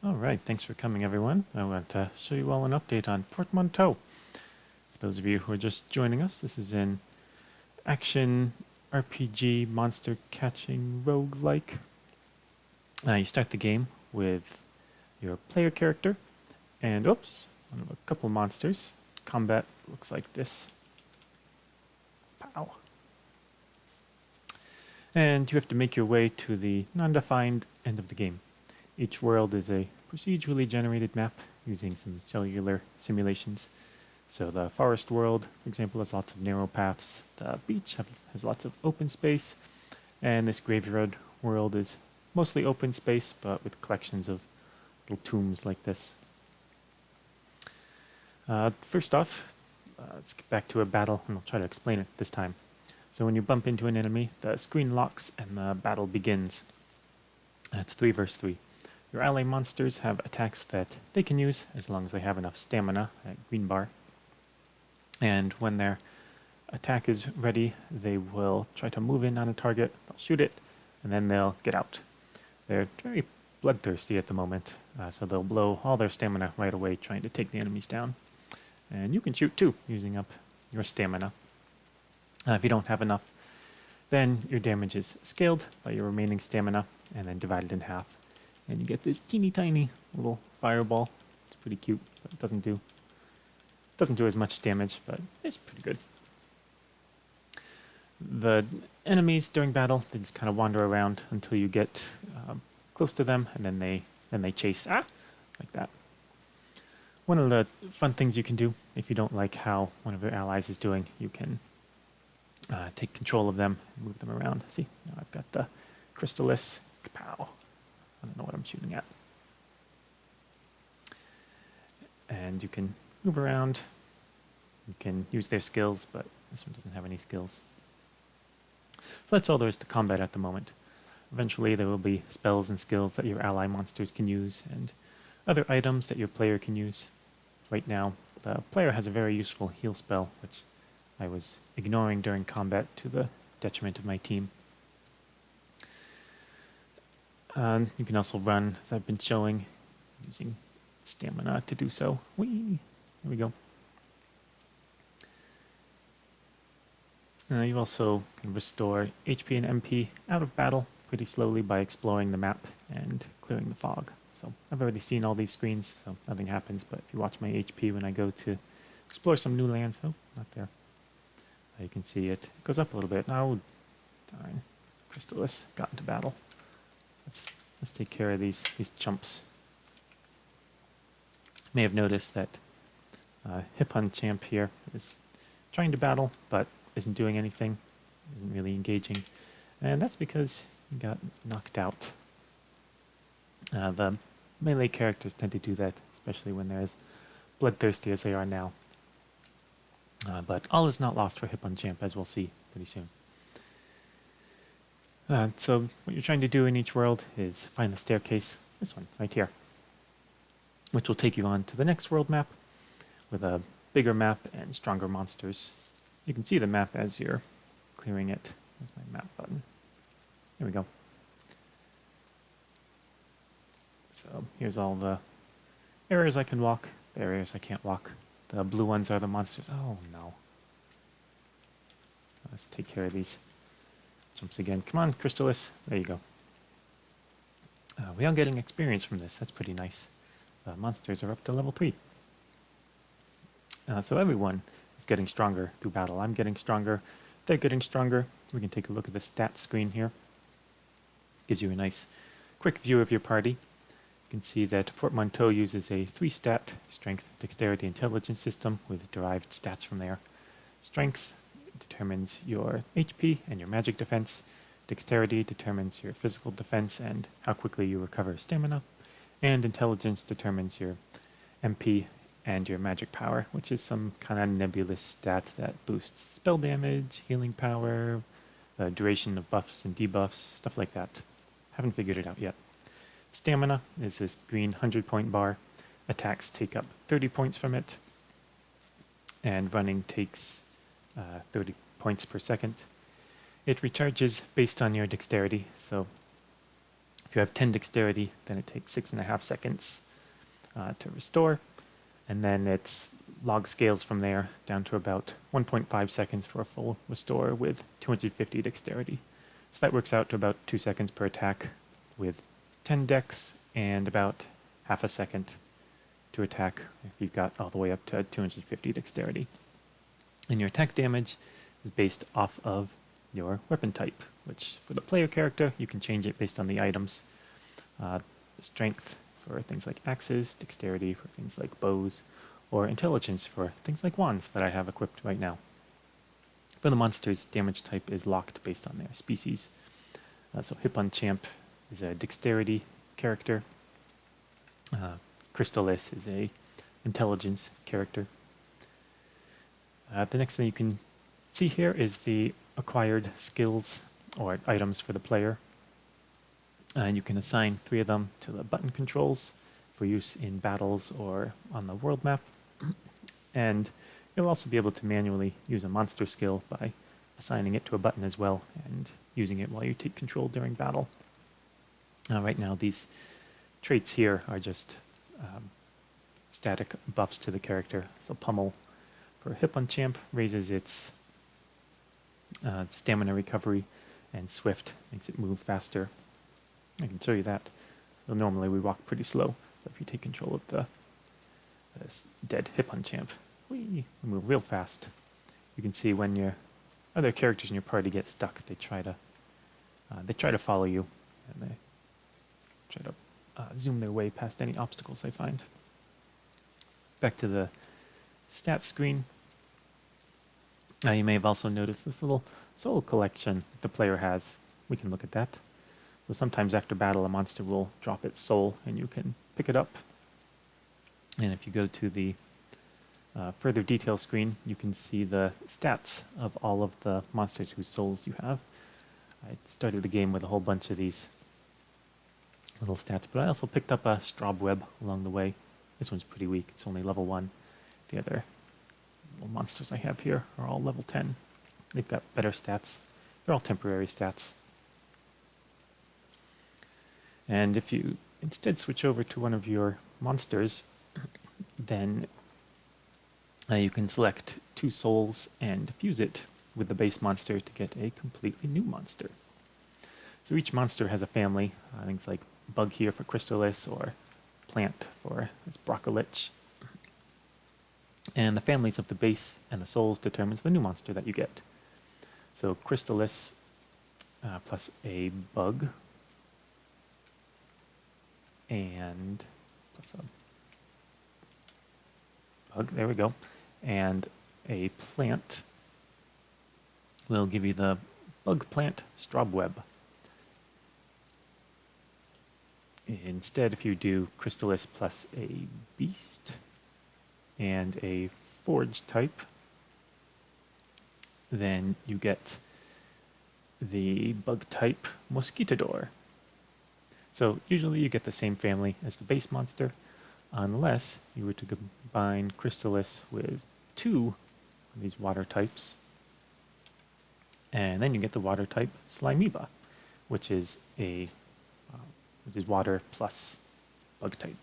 Alright, thanks for coming everyone. I want to show you all an update on Portmonteau. For those of you who are just joining us, this is an action RPG monster catching roguelike. You start the game with your player character and oops, one of a couple monsters. Combat looks like this. Pow. And you have to make your way to the non-defined end of the game. Each world is a procedurally generated map using some cellular simulations. So the forest world, for example, has lots of narrow paths. The beach has lots of open space. And this graveyard world is mostly open space, but with collections of little tombs like this. First off, let's get back to a battle, and I'll try to explain it this time. So when you bump into an enemy, the screen locks and the battle begins. It's 3 versus 3. Your ally monsters have attacks that they can use as long as they have enough stamina, at green bar. And when their attack is ready, they will try to move in on a target, they'll shoot it, and then they'll get out. They're very bloodthirsty at the moment, so they'll blow all their stamina right away trying to take the enemies down. And you can shoot too, using up your stamina. If you don't have enough, then your damage is scaled by your remaining stamina and then divided in half. And you get this teeny tiny little fireball. It's pretty cute, but it doesn't do as much damage, but it's pretty good. The enemies during battle, they just kind of wander around until you get close to them, and then they chase like that. One of the fun things you can do if you don't like how one of your allies is doing, you can take control of them and move them around. See, now I've got the Crystallis. Kapow. I don't know what I'm shooting at. And you can move around. You can use their skills, but this one doesn't have any skills. So that's all there is to combat at the moment. Eventually there will be spells and skills that your ally monsters can use, and other items that your player can use. Right now, the player has a very useful heal spell, which I was ignoring during combat to the detriment of my team. You can also run, as I've been showing, using stamina to do so. Whee! There we go. You also can restore HP and MP out of battle pretty slowly by exploring the map and clearing the fog. So I've already seen all these screens, so nothing happens, but if you watch my HP when I go to explore some new lands, oh, not there. You can see it goes up a little bit. Oh, darn. Crystallis got into battle. Let's take care of these chumps. You may have noticed that Hippon Champ here is trying to battle, but isn't doing anything, isn't really engaging, and that's because he got knocked out. The melee characters tend to do that, especially when they're as bloodthirsty as they are now. But all is not lost for Hippon Champ, as we'll see pretty soon. So what you're trying to do in each world is find the staircase, this one right here, which will take you on to the next world map with a bigger map and stronger monsters. You can see the map as you're clearing it. There's my map button. There we go. So here's all the areas I can walk, the areas I can't walk. The blue ones are the monsters. Oh no. Let's take care of these jumps again. Come on, Crystallis. There you go. We are getting experience from this. That's pretty nice. The monsters are up to level 3. So everyone is getting stronger through battle. I'm getting stronger. They're getting stronger. We can take a look at the stats screen here. Gives you a nice quick view of your party. You can see that Portmonteau uses a 3-stat strength, dexterity, intelligence system with derived stats from there. Strength determines your HP and your magic defense. Dexterity determines your physical defense and how quickly you recover stamina. And intelligence determines your MP and your magic power, which is some kind of nebulous stat that boosts spell damage, healing power, the duration of buffs and debuffs, stuff like that. Haven't figured it out yet. Stamina is this green 100-point bar. Attacks take up 30 points from it, and running takes 30 points per second. It recharges based on your dexterity, so if If you have 10 dexterity, then it takes 6.5 seconds to restore, and then its log scales from there down to about 1.5 seconds for a full restore with 250 dexterity. So that works out to about 2 seconds per attack with 10 dex and about half a second to attack if you've got all the way up to 250 dexterity. And your attack damage is based off of your weapon type, which for the player character, you can change it based on the items. Strength for things like axes, dexterity for things like bows, or intelligence for things like wands that I have equipped right now. For the monsters, damage type is locked based on their species. So Hipponchamp is a dexterity character. Crystallis is a intelligence character. The next thing you can see here is the acquired skills or items for the player. And you can assign 3 of them to the button controls for use in battles or on the world map. And you'll also be able to manually use a monster skill by assigning it to a button as well and using it while you take control during battle. Right now, these traits here are just static buffs to the character. So Pummel for Hipponchamp raises its stamina recovery, and Swift makes it move faster. I can show you that. So normally we walk pretty slow, but if you take control of the dead Hipponchamp, we move real fast. You can see when your other characters in your party get stuck, they try to follow you, and they try to zoom their way past any obstacles they find. Back to the stats screen. You may have also noticed this little soul collection the player has. We can look at that. So sometimes after battle, a monster will drop its soul, and you can pick it up. And if you go to the further detail screen, you can see the stats of all of the monsters whose souls you have. I started the game with a whole bunch of these little stats, but I also picked up a Strobweb along the way. This one's pretty weak. It's only level 1. The other little monsters I have here are all level 10. They've got better stats. They're all temporary stats. And if you instead switch over to one of your monsters, then you can select 2 souls and fuse it with the base monster to get a completely new monster. So each monster has a family, things like bug here for Crystallis or plant for this Broccolich. And the families of the base and the souls determines the new monster that you get. So Crystallis plus a bug and plus a bug, there we go, and a plant will give you the bug plant Strobweb. Instead, if you do Crystallis plus a beast and a forge type, then you get the bug type Mosquitador. So usually you get the same family as the base monster, unless you were to combine Crystallis with 2 of these water types, and then you get the water type Slimeba, which is water plus bug type.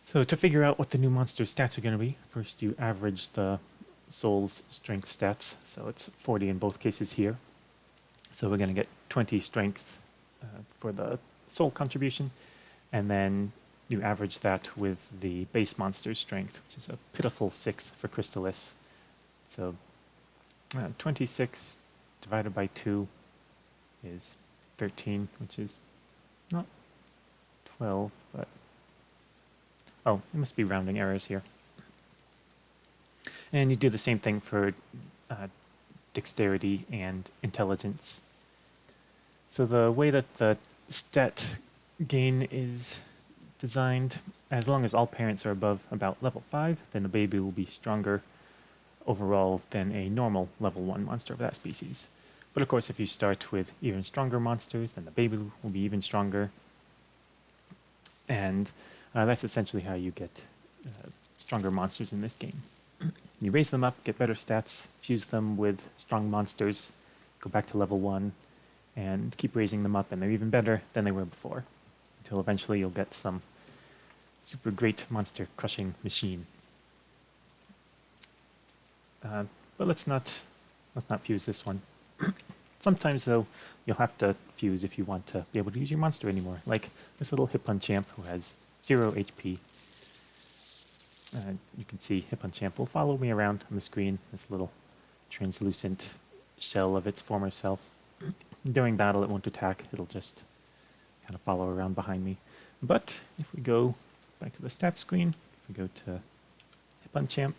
So to figure out what the new monster's stats are going to be, first you average the soul's strength stats. So it's 40 in both cases here. So we're going to get 20 strength for the soul contribution, and then you average that with the base monster's strength, which is a pitiful 6 for Crystallis. So 26 divided by 2 is 13, which is not 12, but oh, it must be rounding errors here. And you do the same thing for dexterity and intelligence. So the way that the stat gain is designed, as long as all parents are above about level 5, then the baby will be stronger overall than a normal level 1 monster of that species. But of course, if you start with even stronger monsters, then the baby will be even stronger. And that's essentially how you get stronger monsters in this game. You raise them up, get better stats, fuse them with strong monsters, go back to level 1, and keep raising them up, and they're even better than they were before, until eventually you'll get some super great monster crushing machine. But let's not fuse this one. Sometimes though, you'll have to fuse if you want to be able to use your monster anymore. Like this little Hipponchamp who has 0 HP. You can see Hipponchamp will follow me around on the screen, this little translucent shell of its former self. During battle it won't attack, it'll just kind of follow around behind me. But if we go back to the stats screen, if we go to Hipponchamp,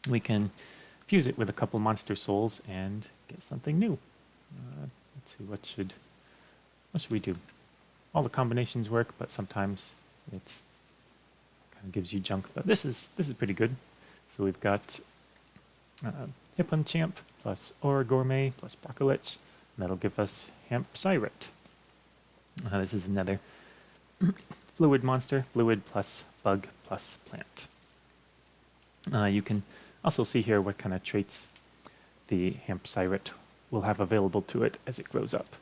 we can fuse it with a couple monster souls and get something new. Let's see, what should we do? All the combinations work, but sometimes it's kind of gives you junk. But this is pretty good. So we've got Hipponchamp plus Aura Gourmet plus Brocolich, and that'll give us Hampsiret. This is another fluid monster, fluid plus bug plus plant. You can also see here what kind of traits the Hampsiret will have available to it as it grows up.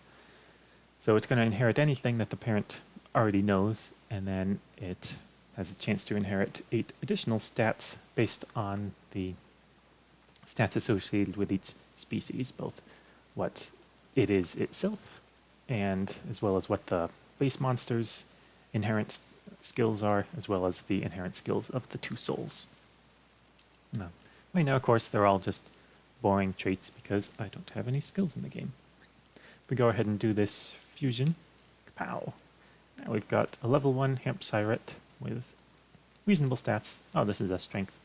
So it's going to inherit anything that the parent already knows, and then it has a chance to inherit 8 additional stats based on the stats associated with each species, both what it is itself, and as well as what the base monster's inherent skills are, as well as the inherent skills of the 2 souls. Now, right now, of course, they're all just boring traits because I don't have any skills in the game. If we go ahead and do this fusion, kapow! Now we've got a level 1 Hampsiret with reasonable stats. Oh, this is a strength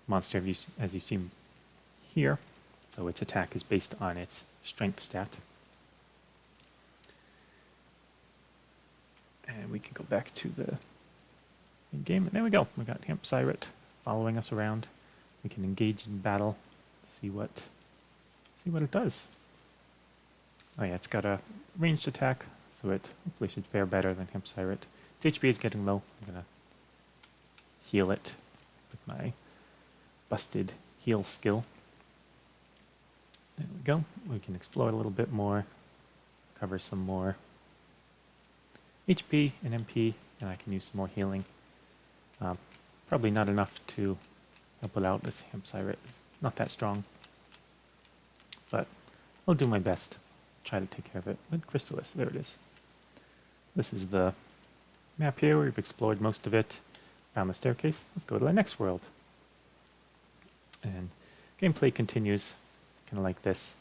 monster, as you see here. So its attack is based on its strength stat. And we can go back to the main game. And there we go. We got Hampsiret following us around. We can engage in battle, see what it does. Oh yeah, it's got a ranged attack, so it hopefully should fare better than Hampsiret. Its HP is getting low. I'm gonna heal it with my busted heal skill. There we go. We can explore a little bit more, cover some more HP and MP, and I can use some more healing. Probably not enough to help it out. This Hampsiret is not that strong, but I'll do my best. Try to take care of it with Crystallis. There it is. This is the map here. We've explored most of it. Found the staircase. Let's go to the next world. And gameplay continues kind of like this.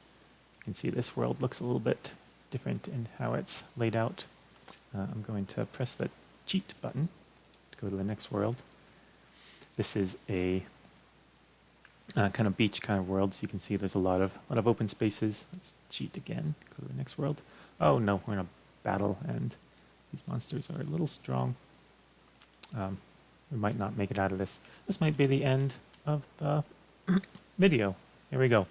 You can see this world looks a little bit different in how it's laid out. I'm going to press the cheat button to go to the next world. This is a kind of beach kind of world, so you can see there's a lot of open spaces. Let's cheat again. Go to the next world. Oh no, we're in a battle, and these monsters are a little strong. We might not make it out of this. This might be the end of the video. Here we go.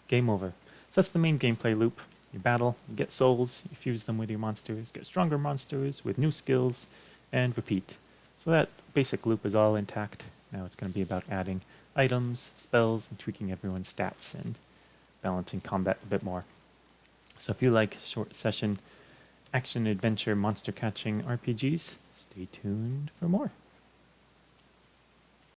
Game over. So that's the main gameplay loop. You battle, you get souls, you fuse them with your monsters, get stronger monsters with new skills, and repeat. So that basic loop is all intact. Now it's going to be about adding items, spells, and tweaking everyone's stats and balancing combat a bit more. So if you like short session action adventure monster catching RPGs, stay tuned for more.